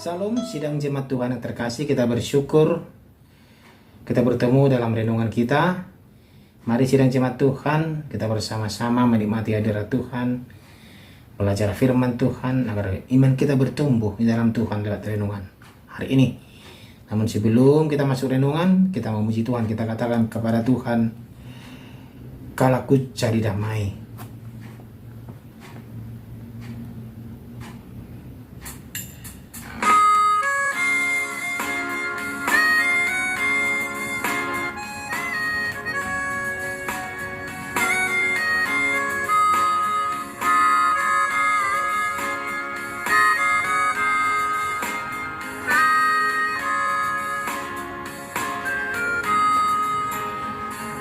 Salam sidang jemaat Tuhan yang terkasih, kita bersyukur kita bertemu dalam renungan kita. Mari sidang jemaat Tuhan, kita bersama-sama menikmati hadirat Tuhan, belajar firman Tuhan agar iman kita bertumbuh di dalam Tuhan lewat renungan hari ini. Namun sebelum kita masuk renungan, kita memuji Tuhan, kita katakan kepada Tuhan, "Kalau ku cari damai."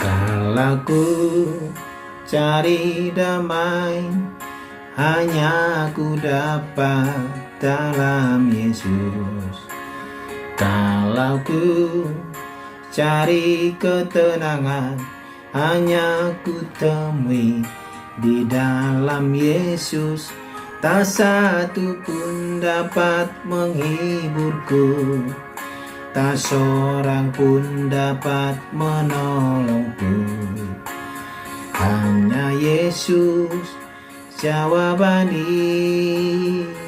Kalau ku cari damai, hanya ku dapat dalam Yesus. Kalau ku cari ketenangan, hanya ku temui di dalam Yesus. Tak satu pun dapat menghiburku, tak seorang pun dapat menolongku. Hanya Yesus jawaban hidupku.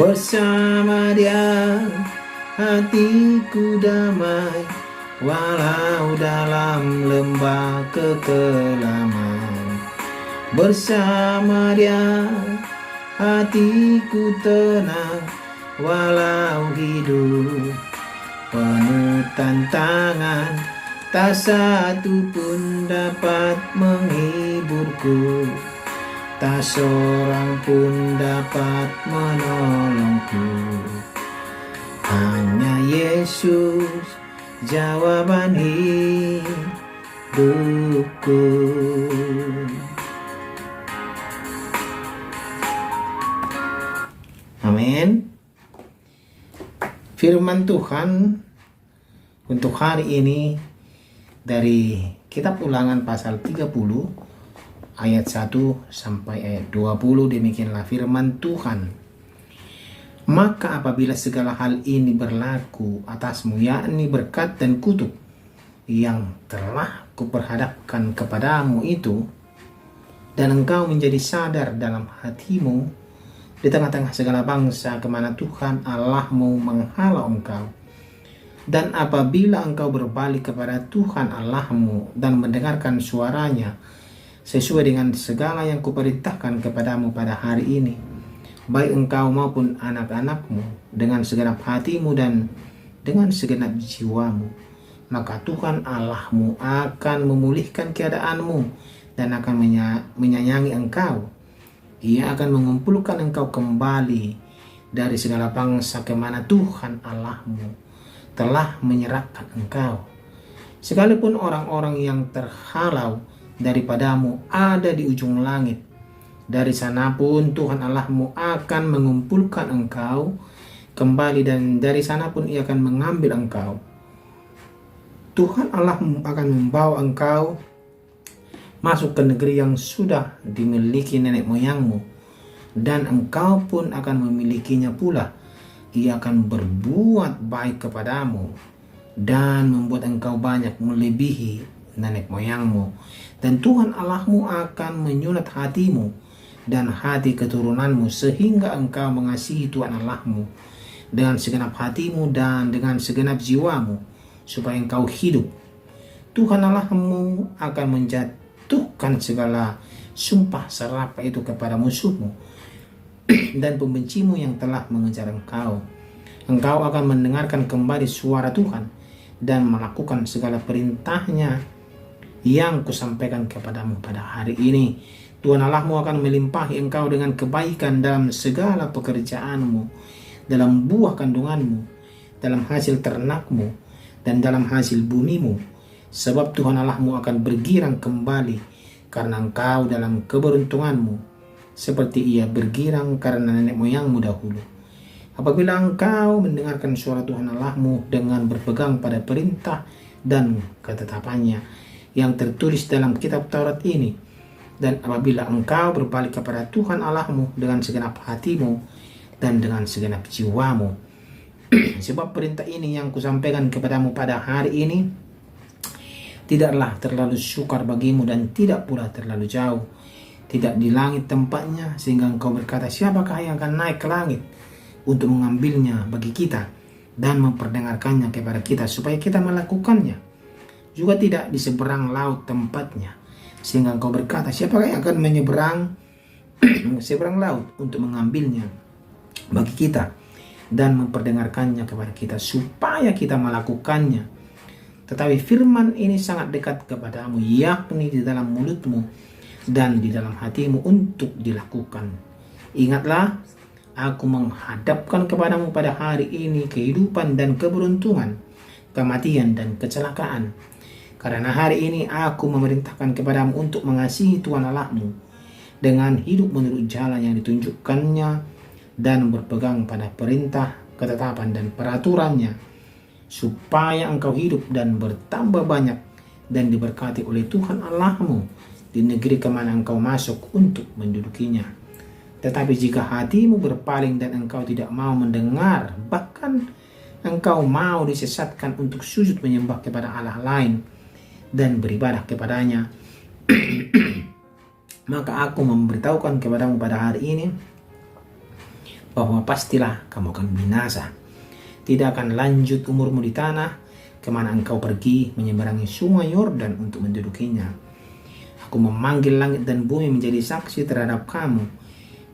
Bersama Dia hatiku damai, walau dalam lembah kekelaman. Bersama Dia hatiku tenang, walau hidup penuh tantangan. Tak satu pun dapat menghiburku, tak seorang pun dapat menolongku. Hanya Yesus jawaban hidupku. Amin. Firman Tuhan untuk hari ini dari kitab Ulangan pasal 30 ayat 1 sampai ayat 20. Demikianlah firman Tuhan. Maka apabila segala hal ini berlaku atasmu, yakni berkat dan kutuk yang telah kuperhadapkan kepadamu itu, dan engkau menjadi sadar dalam hatimu di tengah-tengah segala bangsa kemana Tuhan Allahmu menghalau engkau, dan apabila engkau berbalik kepada Tuhan Allahmu dan mendengarkan suaranya sesuai dengan segala yang kuperintahkan kepadamu pada hari ini, baik engkau maupun anak-anakmu, dengan segenap hatimu dan dengan segenap jiwamu, maka Tuhan Allahmu akan memulihkan keadaanmu dan akan menyayangi engkau. Ia akan mengumpulkan engkau kembali dari segala bangsa kemana Tuhan Allahmu telah menyerahkan engkau. Sekalipun orang-orang yang terhalau daripadamu ada di ujung langit, dari sana pun Tuhan Allahmu akan mengumpulkan engkau kembali, dan dari sana pun Ia akan mengambil engkau. Tuhan Allahmu akan membawa engkau masuk ke negeri yang sudah dimiliki nenek moyangmu, dan engkau pun akan memilikinya pula. Ia akan berbuat baik kepadamu dan membuat engkau banyak melebihi nenek moyangmu. Dan Tuhan Allahmu akan menyunat hatimu dan hati keturunanmu, sehingga engkau mengasihi Tuhan Allahmu dengan segenap hatimu dan dengan segenap jiwamu, supaya engkau hidup. Tuhan Allahmu akan menjatuhkan segala sumpah serapah itu kepada musuhmu dan pembencimu yang telah mengejar engkau. Engkau akan mendengarkan kembali suara Tuhan dan melakukan segala perintahnya yang kusampaikan kepadamu pada hari ini. Tuhan Allahmu akan melimpahi engkau dengan kebaikan dalam segala pekerjaanmu, dalam buah kandunganmu, dalam hasil ternakmu, dan dalam hasil bumimu. Sebab Tuhan Allahmu akan bergirang kembali karena engkau dalam keberuntunganmu, seperti Ia bergirang karena nenek moyangmu dahulu. Apabila engkau mendengarkan suara Tuhan Allahmu dengan berpegang pada perintah dan ketetapannya yang tertulis dalam kitab Taurat ini, Dan apabila engkau berbalik kepada Tuhan Allahmu dengan segenap hatimu dan dengan segenap jiwamu. Sebab perintah ini yang kusampaikan kepadamu pada hari ini tidaklah terlalu sukar bagimu dan tidak pula terlalu jauh. Tidak di langit tempatnya sehingga engkau berkata, siapakah yang akan naik ke langit untuk mengambilnya bagi kita dan memperdengarkannya kepada kita supaya kita melakukannya. Juga tidak di seberang laut tempatnya sehingga engkau berkata, siapakah yang akan menyeberang seberang laut untuk mengambilnya bagi kita dan memperdengarkannya kepada kita supaya kita melakukannya. Tetapi firman ini sangat dekat kepadamu, yakni di dalam mulutmu dan di dalam hatimu untuk dilakukan. Ingatlah, aku menghadapkan kepadamu pada hari ini kehidupan dan keberuntungan, kematian dan kecelakaan. Karena hari ini aku memerintahkan kepadamu untuk mengasihi Tuhan Allahmu dengan hidup menurut jalan yang ditunjukkannya dan berpegang pada perintah, ketetapan dan peraturannya, supaya engkau hidup dan bertambah banyak dan diberkati oleh Tuhan Allahmu di negeri kemana engkau masuk untuk mendudukinya. Tetapi jika hatimu berpaling dan engkau tidak mau mendengar, bahkan engkau mau disesatkan untuk sujud menyembah kepada Allah lain dan beribadah kepadanya, maka aku memberitahukan kepadamu pada hari ini bahwa pastilah kamu akan binasa. Tidak akan lanjut umurmu di tanah kemana engkau pergi menyeberangi sungai Yordan untuk mendudukinya. Aku memanggil langit dan bumi menjadi saksi terhadap kamu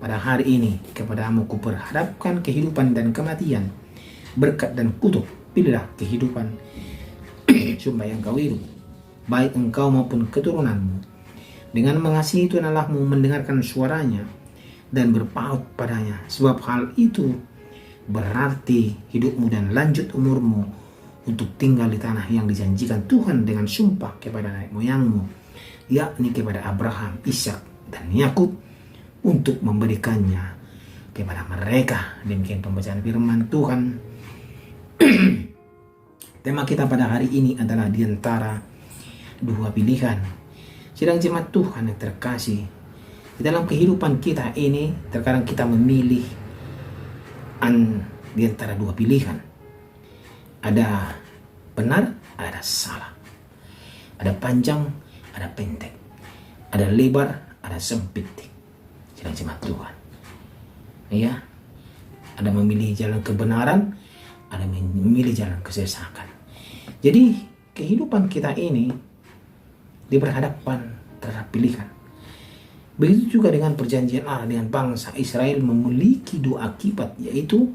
pada hari ini. Kepadamu kuperhadapkan kehidupan dan kematian, berkat dan kutuk. Pilihlah kehidupan supaya engkau hidup, baik engkau maupun keturunanmu, dengan mengasihi Tuhan Allahmu, mendengarkan suaranya dan berpaut padanya. Sebab hal itu berarti hidupmu dan lanjut umurmu untuk tinggal di tanah yang dijanjikan Tuhan dengan sumpah kepada nenek moyangmu, yakni kepada Abraham, Ishak dan Yakub, untuk memberikannya kepada mereka. Demikian pembacaan firman Tuhan. Tema kita pada hari ini adalah di antara dua pilihan. Sidang jemaat Tuhan yang terkasih, di dalam kehidupan kita ini terkadang kita memilih di antara dua pilihan. Ada benar, ada salah. Ada panjang, ada pendek. Ada lebar, ada sempit. Sidang jemaat Tuhan. Ya, ada memilih jalan kebenaran, ada memilih jalan kesesatan. Jadi kehidupan kita ini diberhadapkan terhadap pilihan. Begitu juga dengan perjanjian Allah dengan bangsa Israel memiliki dua akibat, yaitu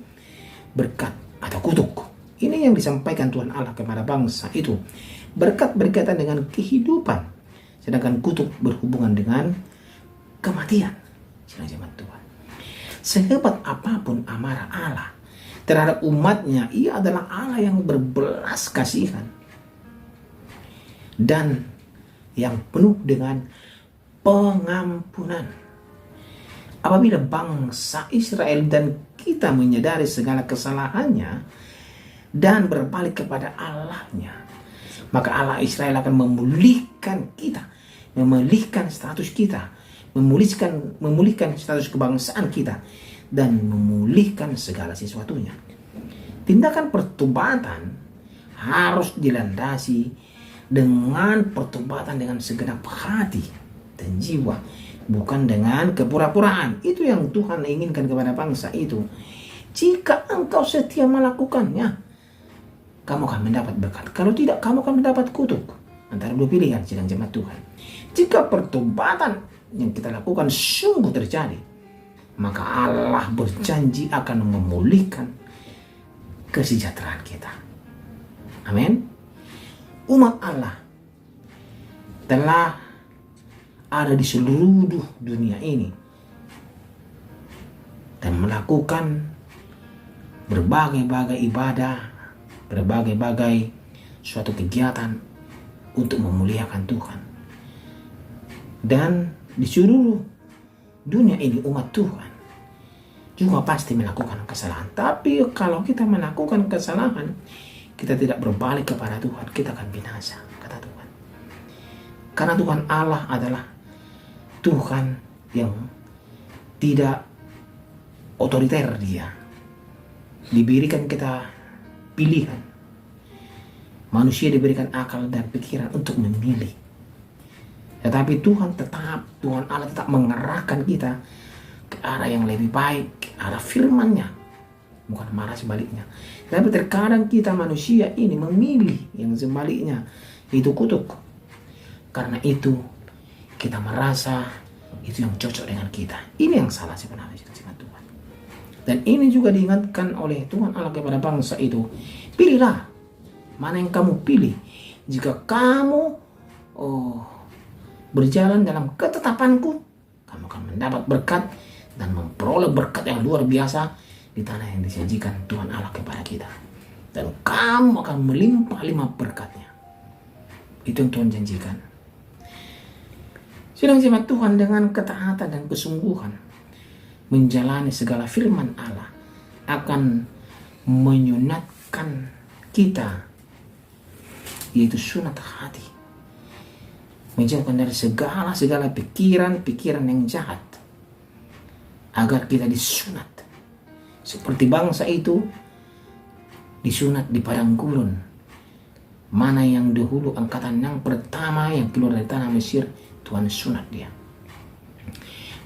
berkat atau kutuk. Ini yang disampaikan Tuhan Allah kepada bangsa itu. Berkat berkaitan dengan kehidupan, sedangkan kutuk berhubungan dengan kematian. Jemaat Tuhan, sehebat apapun amarah Allah terhadap umatnya, ia adalah Allah yang berbelas kasihan dan yang penuh dengan pengampunan. Apabila bangsa Israel dan kita menyadari segala kesalahannya dan berbalik kepada Allahnya, maka Allah Israel akan memulihkan kita, memulihkan status kita, memulihkan status kebangsaan kita, dan memulihkan segala sesuatunya. Tindakan pertobatan harus dilandasi dengan pertobatan dengan segenap hati dan jiwa, bukan dengan kepura-puraan. Itu yang Tuhan inginkan kepada bangsa itu. Jika engkau setia melakukannya, kamu akan mendapat berkat. Kalau tidak, kamu akan mendapat kutuk. Antara dua pilihan, sidang jemaat Tuhan. Jika pertobatan yang kita lakukan sungguh terjadi, maka Allah berjanji akan memulihkan kesejahteraan kita. Amin. Umat Allah telah ada di seluruh dunia ini dan melakukan berbagai-bagai ibadah, berbagai-bagai suatu kegiatan untuk memuliakan Tuhan. Dan di seluruh dunia ini umat Tuhan juga pasti melakukan kesalahan. Tapi kalau kita melakukan kesalahan, kita tidak berbalik kepada Tuhan, kita akan binasa, kata Tuhan. Karena Tuhan Allah adalah Tuhan yang tidak otoriter, dia diberikan kita pilihan. Manusia diberikan akal dan pikiran untuk memilih. Tetapi Tuhan Allah tetap mengarahkan kita ke arah yang lebih baik, ke arah firman-Nya, bukan marah sebaliknya. Tapi terkadang kita manusia ini memilih yang sebaliknya, itu kutuk. Karena itu kita merasa itu yang cocok dengan kita. Ini yang salah sebenarnya Tuhan. Dan ini juga diingatkan oleh Tuhan Allah kepada bangsa itu. Pilihlah mana yang kamu pilih. Jika kamu berjalan dalam ketetapanku, kamu akan mendapat berkat dan memperoleh berkat yang luar biasa di tanah yang dijanjikan Tuhan Allah kepada kita. Dan kamu akan melimpah-limpah berkatnya. Itu yang Tuhan janjikan. Sidang jemaat Tuhan, dengan ketaatan dan kesungguhan menjalani segala firman Allah akan menyunatkan kita, yaitu sunat hati, menjauhkan dari segala pikiran yang jahat, agar kita disunat seperti bangsa itu disunat di padang gurun. Mana yang dahulu angkatan yang pertama yang keluar dari tanah Mesir, Tuhan sunat dia,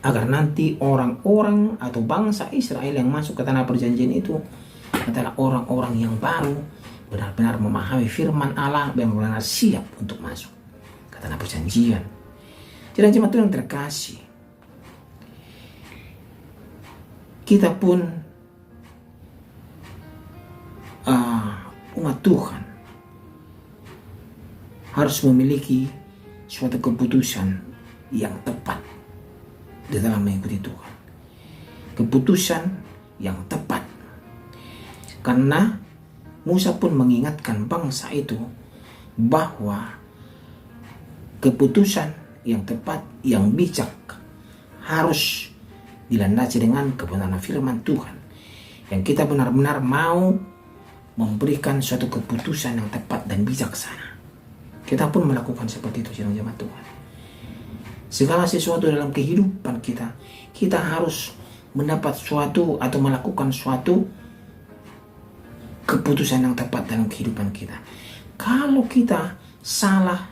agar nanti orang-orang atau bangsa Israel yang masuk ke tanah perjanjian itu adalah orang-orang yang baru, benar-benar memahami firman Allah, benar-benar siap untuk masuk ke tanah perjanjian. Jadi jemaat Tuhan terkasih, kita pun umat Tuhan harus memiliki suatu keputusan yang tepat di dalam mengikuti Tuhan. Keputusan yang tepat. Karena Musa pun mengingatkan bangsa itu bahwa keputusan yang tepat, yang bijak harus dilandasi dengan kebenaran firman Tuhan. Yang kita benar-benar mau memberikan suatu keputusan yang tepat dan bijaksana. Kita pun melakukan seperti itu, jemaat Tuhan. Segala sesuatu dalam kehidupan kita harus mendapat suatu atau melakukan suatu keputusan yang tepat dalam kehidupan kita. Kalau kita salah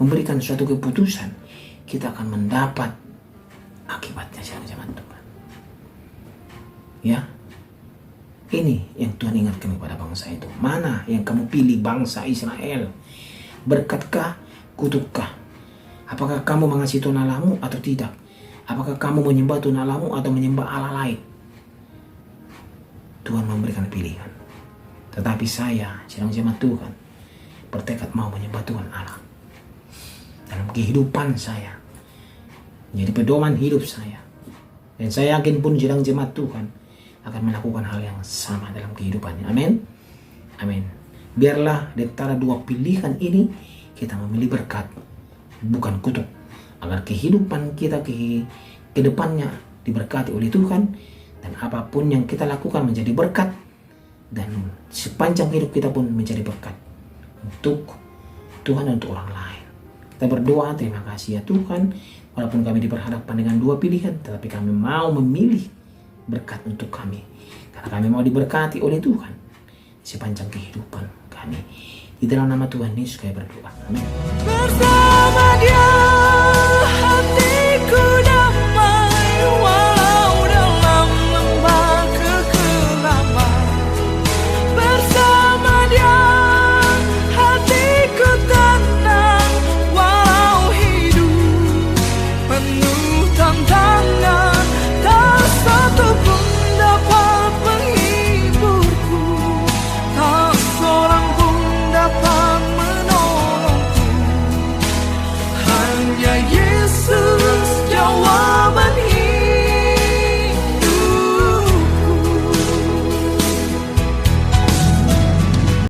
memberikan suatu keputusan, kita akan mendapat akibatnya, jemaat Tuhan. Ya, ini yang Tuhan ingatkan kepada bangsa itu. Mana yang kamu pilih, bangsa Israel? Berkatkah, kutukkah? Apakah kamu mengasihi Tuhan Allahmu atau tidak? Apakah kamu menyembah Tuhan Allahmu atau menyembah Allah lain? Tuhan memberikan pilihan. Tetapi saya, sedang jemaat Tuhan, bertekad mau menyembah Tuhan Allah dalam kehidupan saya, menjadi pedoman hidup saya. Dan saya yakin pun sedang jemaat Tuhan akan melakukan hal yang sama dalam kehidupannya. Amin. Amin. Biarlah di antara dua pilihan ini kita memilih berkat, bukan kutuk, agar kehidupan kita ke depannya diberkati oleh Tuhan, dan apapun yang kita lakukan menjadi berkat, dan sepanjang hidup kita pun menjadi berkat untuk Tuhan dan untuk orang lain. Kita berdoa, terima kasih ya Tuhan, walaupun kami diperhadapkan dengan dua pilihan, tetapi kami mau memilih berkat untuk kami, karena kami mau diberkati oleh Tuhan sepanjang kehidupan kami. Di dalam nama Tuhan Yesus kami berdoa. Amin. Bersama Dia hatiku damai, walau dalam lembah kekelaman. Bersama Dia hatiku tenang, walau hidup penuh tantangan. Tak satu pun dapat menghiburku, tak seorang pun dapat menolongku. Hanya